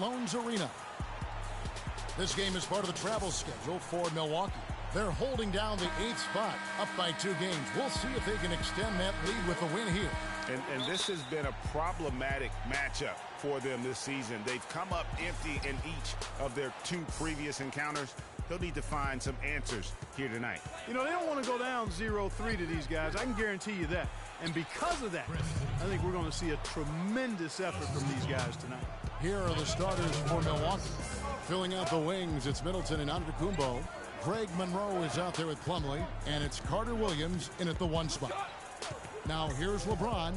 Loans Arena. This game is part of the travel schedule for Milwaukee. They're holding down the 8th spot, up by 2 games. We'll see if they can extend that lead with a win here. And this has been a problematic matchup for them this season. They've come up empty in each of their 2 previous encounters. He'll need to find some answers here tonight. You know, they don't want to go down 0-3 to these guys. I can guarantee you that. And because of that, I think we're going to see a tremendous effort from these guys tonight. Here are the starters for Milwaukee. Filling out the wings, it's Middleton and Antetokounmpo. Greg Monroe is out there with Plumlee, and it's Carter Williams in at the 1 spot. Now here's LeBron.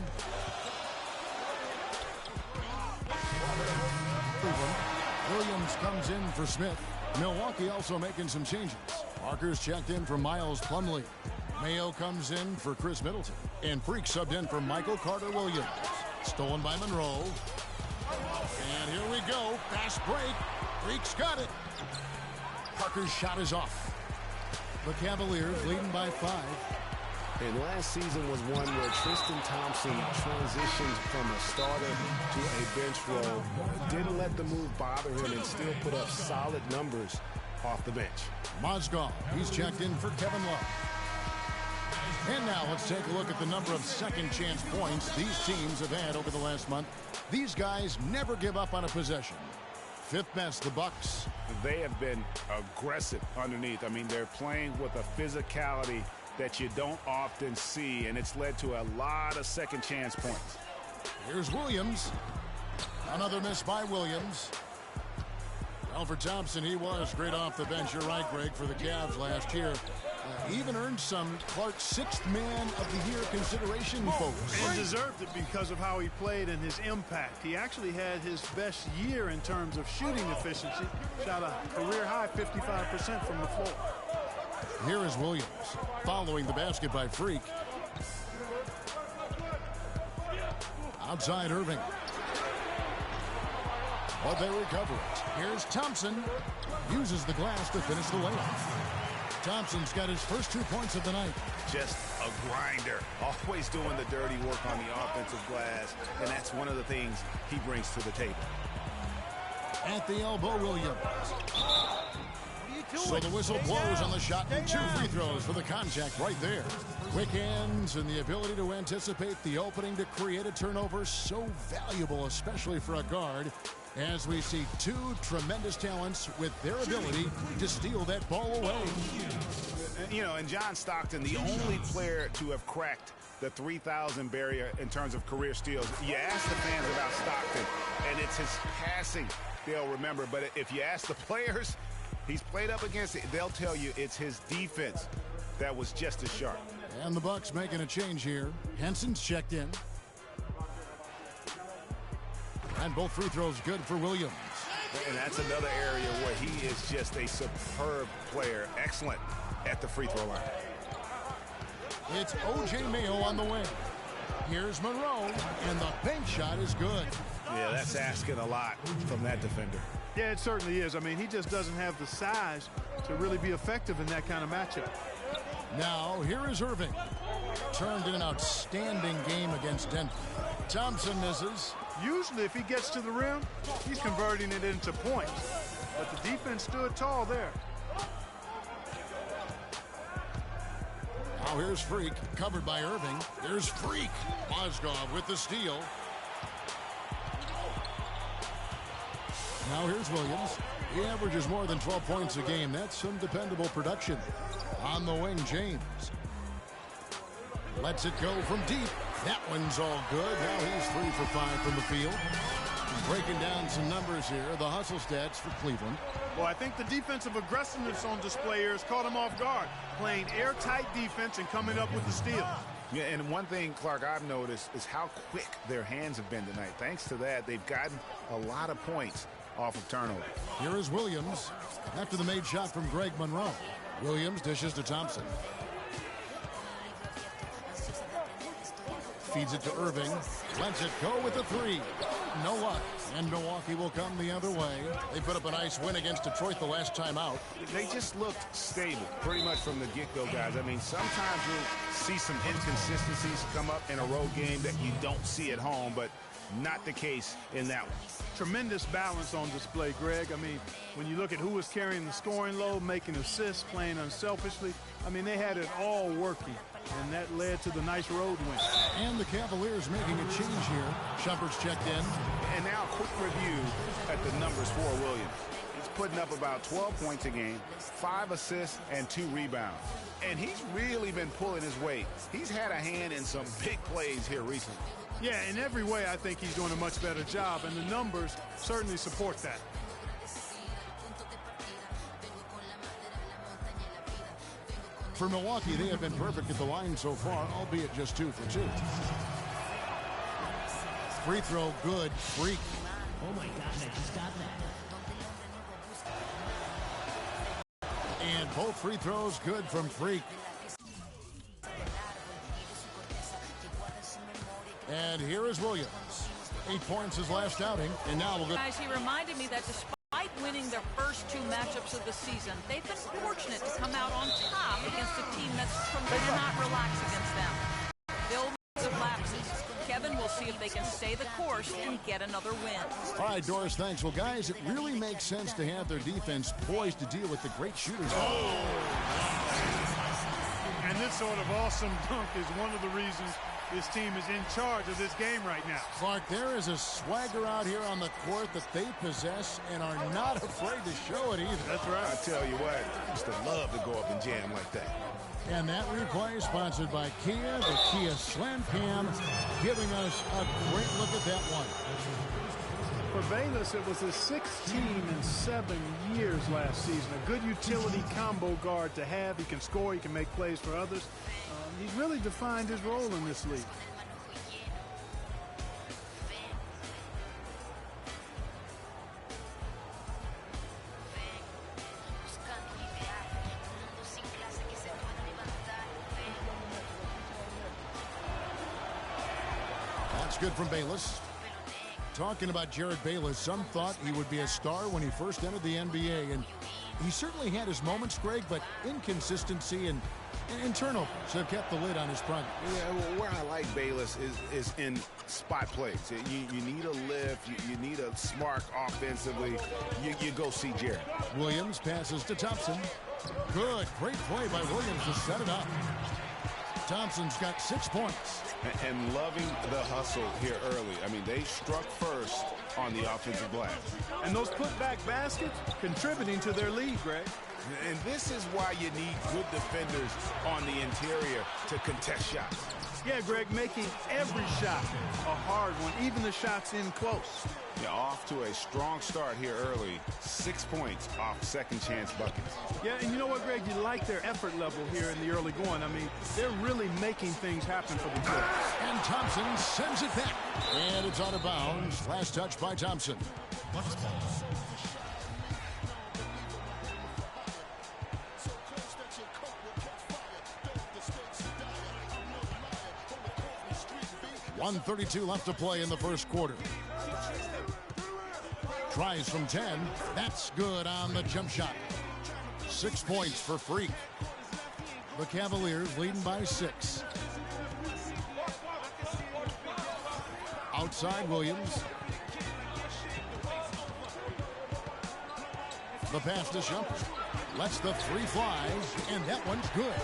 Williams comes in for Smith. Milwaukee also making some changes. Parker's checked in for Miles Plumlee. Mayo comes in for Chris Middleton. And Freak subbed in for Michael Carter Williams. Stolen by Monroe. And here we go. Fast break. Freak's got it. Parker's shot is off. The Cavaliers leading by 5. And last season was one where Tristan Thompson transitioned from a starter to a bench role. Didn't let the move bother him and still put up solid numbers off the bench. Mozgov, he's checked in for Kevin Love. And now let's take a look at the number of second chance points these teams have had over the last month. These guys never give up on a possession. 5th best, the Bucks. They have been aggressive underneath. I mean, they're playing with a physicality that you don't often see, and it's led to a lot of second chance points. Here's Williams. Another miss by Williams. Well, for Thompson, he was great off the bench. You're right, Greg, for the Cavs last year. Even earned some Clark's 6th man of the year consideration, folks. And deserved it because of how he played and his impact. He actually had his best year in terms of shooting efficiency. Shot a career-high 55% from the floor. Here is Williams following the basket by Freak. Outside Irving. But they recover it. Here's Thompson. Uses the glass to finish the layup. Thompson's got his first 2 points of the night. Just a grinder. Always doing the dirty work on the offensive glass. And that's one of the things he brings to the table. At the elbow, Williams. So the whistle blows on the shot, and 2 free throws for the contact right there. Quick hands and the ability to anticipate the opening to create a turnover, so valuable, especially for a guard, as we see 2 tremendous talents with their ability to steal that ball away. You know, and John Stockton, the only player to have cracked the 3,000 barrier in terms of career steals. You ask the fans about Stockton, and it's his passing they'll remember. But if you ask the players he's played up against, they'll tell you it's his defense that was just as sharp. And the Bucks making a change here. Henson's checked in. And both free throws good for Williams. And that's another area where he is just a superb player. Excellent at the free throw line. It's O.J. Mayo on the wing. Here's Monroe, and the bank shot is good. Yeah, that's asking a lot from that defender. Yeah, it certainly is. I mean, he just doesn't have the size to really be effective in that kind of matchup. Now, here is Irving. Turned in an outstanding game against Denver. Thompson misses. Usually, if he gets to the rim, he's converting it into points. But the defense stood tall there. Now here's Freak, covered by Irving. Here's Freak. Mozgov with the steal. Now here's Williams. He averages more than 12 points a game. That's some dependable production. On the wing, James. Lets it go from deep. That one's all good. Now he's 3 for 5 from the field. Breaking down some numbers here. The hustle stats for Cleveland. Well, I think the defensive aggressiveness on display here has caught him off guard. Playing airtight defense and coming up with the steal. Yeah, and one thing, Clark, I've noticed is how quick their hands have been tonight. Thanks to that, they've gotten a lot of points off of turnover. Here is Williams after the made shot from Greg Monroe. Williams dishes to Thompson. Feeds it to Irving. Lets it go with the 3. No luck. And Milwaukee will come the other way. They put up a nice win against Detroit the last time out. They just looked stable pretty much from the get-go, guys. I mean, sometimes you'll see some inconsistencies come up in a road game that you don't see at home, but Not the case in that one. Tremendous balance on display, Greg. I mean, when you look at who was carrying the scoring load, making assists, playing unselfishly, I mean, they had it all working, and that led to the nice road win. And the Cavaliers making a change here. Shumpert's checked in. And now a quick review at the numbers for Williams. He's putting up about 12 points a game, 5 assists, and 2 rebounds. And he's really been pulling his weight. He's had a hand in some big plays here recently. Yeah, in every way, I think he's doing a much better job, and the numbers certainly support that. For Milwaukee, they have been perfect at the line so far, albeit just 2 for 2. Free throw, good. Freak. Oh my gosh, I just got that. And both free throws good from Freak. And here is Williams. 8 points his last outing, and now we'll go. Guys, he reminded me that despite winning their first 2 matchups of the season, they've been fortunate to come out on top against a team that's did not relax against them. Build of lapses. Kevin will see if they can stay the course and get another win. All right, Doris, thanks. Well, guys, it really makes sense to have their defense poised to deal with the great shooters. And this sort of awesome dunk is one of the reasons this team is in charge of this game right now. Clark, there is a swagger out here on the court that they possess and are not afraid to show it either. That's right. I tell you what, I used to love to go up and jam like that. And that replay sponsored by Kia, the Kia Slam Cam, giving us a great look at that one. For Bayless, it was his 6th team in 7 years last season. A good utility combo guard to have. He can score, he can make plays for others. He's really defined his role in this league. That's good from Bayless. Talking about Jared Bayless, some thought he would be a star when he first entered the NBA, and he certainly had his moments, Greg, but inconsistency and turnovers have kept the lid on his progress. Yeah, well, where I like Bayless is in spot plays. You need a lift, you need a spark offensively. You go see Jared. Williams passes to Thompson. Good, great play by Williams to set it up. Thompson's got 6 points. And loving the hustle here early. I mean, they struck first on the offensive glass. And those putback baskets contributing to their lead, Greg. And this is why you need good defenders on the interior to contest shots. Yeah, Greg, making every shot a hard one, even the shots in close. Yeah, off to a strong start here early. 6 points off second chance buckets. Yeah, and you know what, Greg? You like their effort level here in the early going. I mean, they're really making things happen for themselves. And Thompson sends it back. And it's out of bounds. Last touch by Thompson. .132 left to play in the first quarter. Tries from 10. That's good on the jump shot. 6 points for Freak. The Cavaliers leading by 6. Outside Williams. The pass to Shumpert. Lets the 3 fly, and that one's good.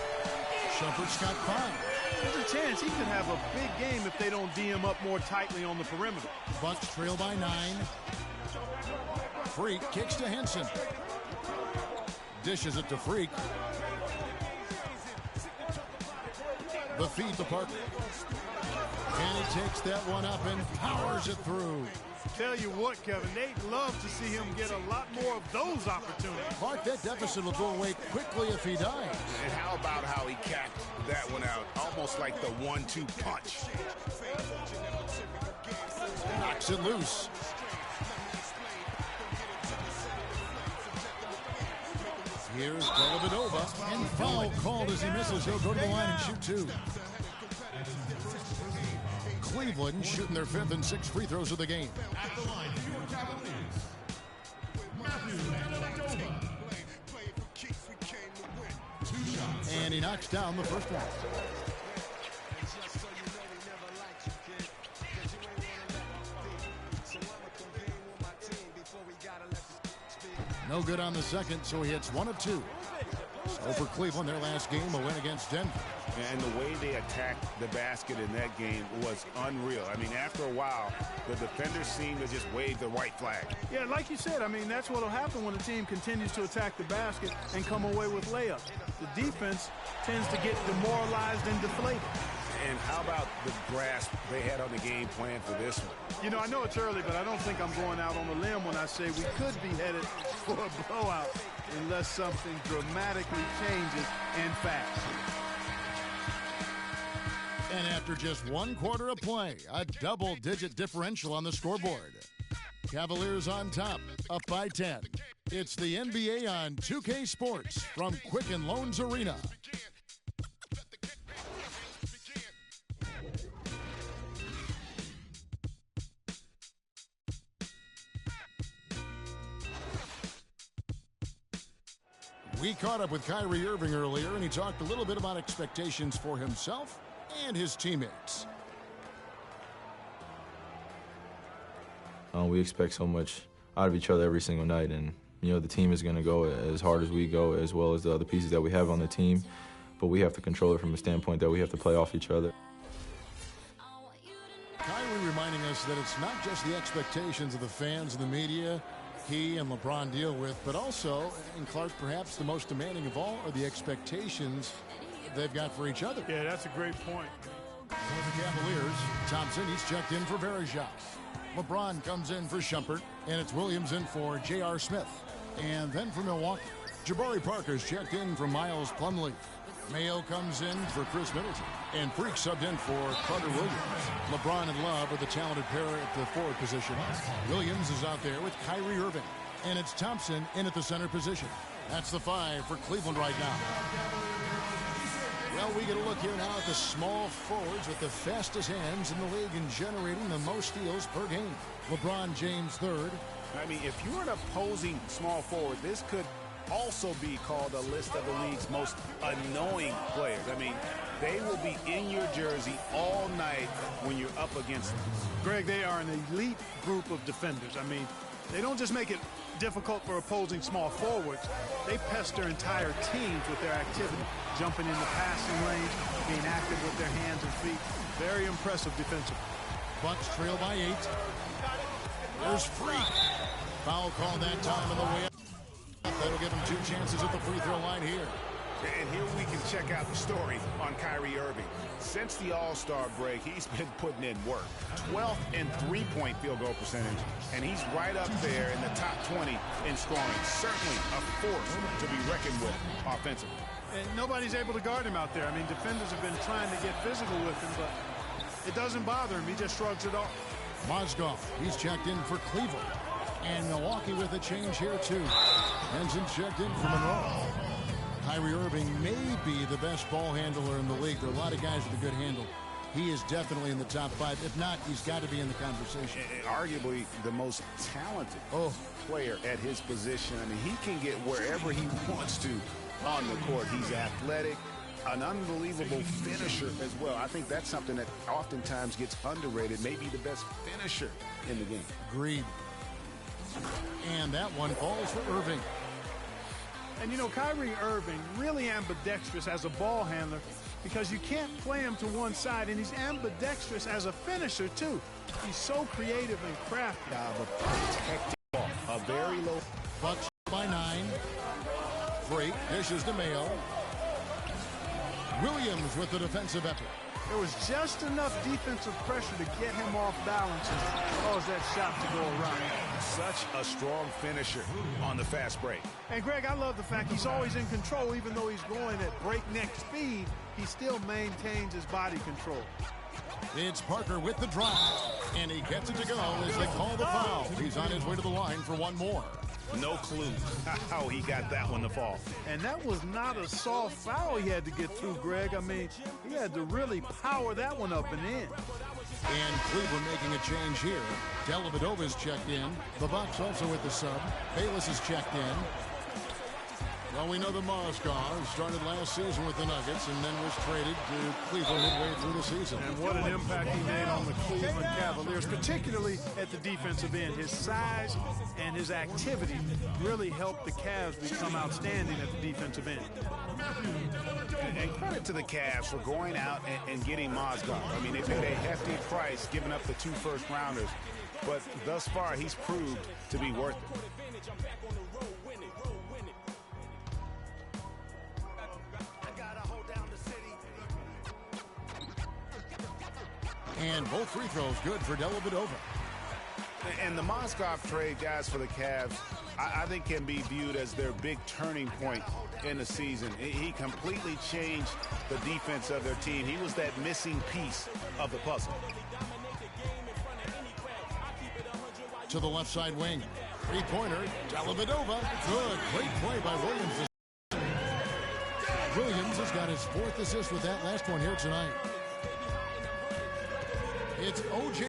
Shumpert's got 5. There's a chance he could have a big game if they don't D him up more tightly on the perimeter. Bucks trail by 9. Freak kicks to Henson. Dishes it to Freak. The feed to Parker. And he takes that one up and powers it through. Tell you what, Kevin, they'd love to see him get a lot more of those opportunities. Mark, that deficit will go away quickly if he does. And how about how he capped that one out? Almost like the 1-2 punch. Knocks it loose. Here's Dellavedova, and foul called as he misses. He'll go to the line and shoot 2. Cleveland shooting their 5th and 6th free throws of the game. At the line, your Cavaliers. And he knocks down the first one. No good on the second, so he hits 1 of 2. So for Cleveland, their last game, a win against Denver. And the way they attacked the basket in that game was unreal. I mean, after a while, the defenders seemed to just wave the white flag. Yeah, like you said, I mean, that's what will happen when a team continues to attack the basket and come away with layups. The defense tends to get demoralized and deflated. And how about the grasp they had on the game plan for this one? You know, I know it's early, but I don't think I'm going out on a limb when I say we could be headed for a blowout unless something dramatically changes and fast. And after just 1 quarter of play, a double-digit differential on the scoreboard. Cavaliers on top, up by 10. It's the NBA on 2K Sports from Quicken Loans Arena. We caught up with Kyrie Irving earlier, and he talked a little bit about expectations for himself and his teammates. We expect so much out of each other every single night, and the team is going to go as hard as we go, as well as the other pieces that we have on the team. But we have to control it from a standpoint that we have to play off each other. Kyrie reminding us that it's not just the expectations of the fans and the media he and LeBron deal with, but also, and Clark, perhaps the most demanding of all, are the expectations they've got for each other. Yeah, that's a great point. For the Cavaliers, Thompson, he's checked in for Varejao. LeBron comes in for Shumpert, and it's Williams in for J.R. Smith. And then for Milwaukee, Jabari Parker's checked in for Miles Plumlee. Mayo comes in for Chris Middleton, and Freak subbed in for Carter Williams. LeBron and Love are the talented pair at the forward position. Williams is out there with Kyrie Irving, and it's Thompson in at the center position. That's the 5 for Cleveland right now. Well, we get a look here now at the small forwards with the fastest hands in the league and generating the most steals per game. LeBron James third. I mean, if you're an opposing small forward, this could also be called a list of the league's most annoying players. I mean, they will be in your jersey all night when you're up against them. Greg, they are an elite group of defenders. I mean, they don't just make it difficult for opposing small forwards. They pester entire teams with their activity, jumping in the passing range, being active with their hands and feet. Very impressive defensively. Bucks trail by 8. There's Freak. Foul called that time in the way. That'll give him 2 chances at the free throw line here. And here we can check out the story on Kyrie Irving. Since the All-Star break, he's been putting in work. 12th in three-point field goal percentage, and he's right up there in the top 20 in scoring. Certainly a force to be reckoned with offensively. And nobody's able to guard him out there. I mean, defenders have been trying to get physical with him, but it doesn't bother him. He just shrugs it off. Mozgov, he's checked in for Cleveland. And Milwaukee with a change here, too. Henson checked in for Monroe. Kyrie Irving may be the best ball handler in the league. There are a lot of guys with a good handle. He is definitely in the top 5. If not, he's got to be in the conversation. Arguably the most talented player at his position. I mean, he can get wherever he wants to on the court. He's athletic, an unbelievable finisher as well. I think that's something that oftentimes gets underrated. Maybe the best finisher in the game. Agreed. And that one falls for Irving. And you know, Kyrie Irving, really ambidextrous as a ball handler because you can't play him to one side, and he's ambidextrous as a finisher, too. He's so creative and crafty. But protecting ball. A very low. Bucks by 9. Freak dishes to Mayo. Williams with the defensive effort. There was just enough defensive pressure to get him off balance and cause that shot to go around. Such a strong finisher on the fast break. And Greg, I love the fact he's always in control. Even though he's going at breakneck speed, he still maintains his body control. It's Parker with the drive, and he gets it to go as they call the foul. He's on his way to the line for one more. No clue how he got that one to fall. And that was not a soft foul he had to get through, Greg. I mean, he had to really power that one up and in. And Cleveland making a change here. Dellavedova's checked in. The Bucks also with the sub. Bayless is checked in. Well, we know the Mozgov started last season with the Nuggets and then was traded to Cleveland midway through the season. And what an impact he made on the Cleveland Cavaliers, particularly at the defensive end. His size and his activity really helped the Cavs become outstanding at the defensive end. And credit to the Cavs for going out and getting Mozgov. I mean, they paid a hefty price giving up the 2 first-rounders, but thus far he's proved to be worth it. And both free throws good for Dellavedova. And the Mozgov trade, guys, for the Cavs, I think can be viewed as their big turning point in the season. He completely changed the defense of their team. He was that missing piece of the puzzle. To the left side wing. Three-pointer, Dellavedova. Good. Great play by Williams. Williams has got his 4th assist with that last one here tonight. It's O.J.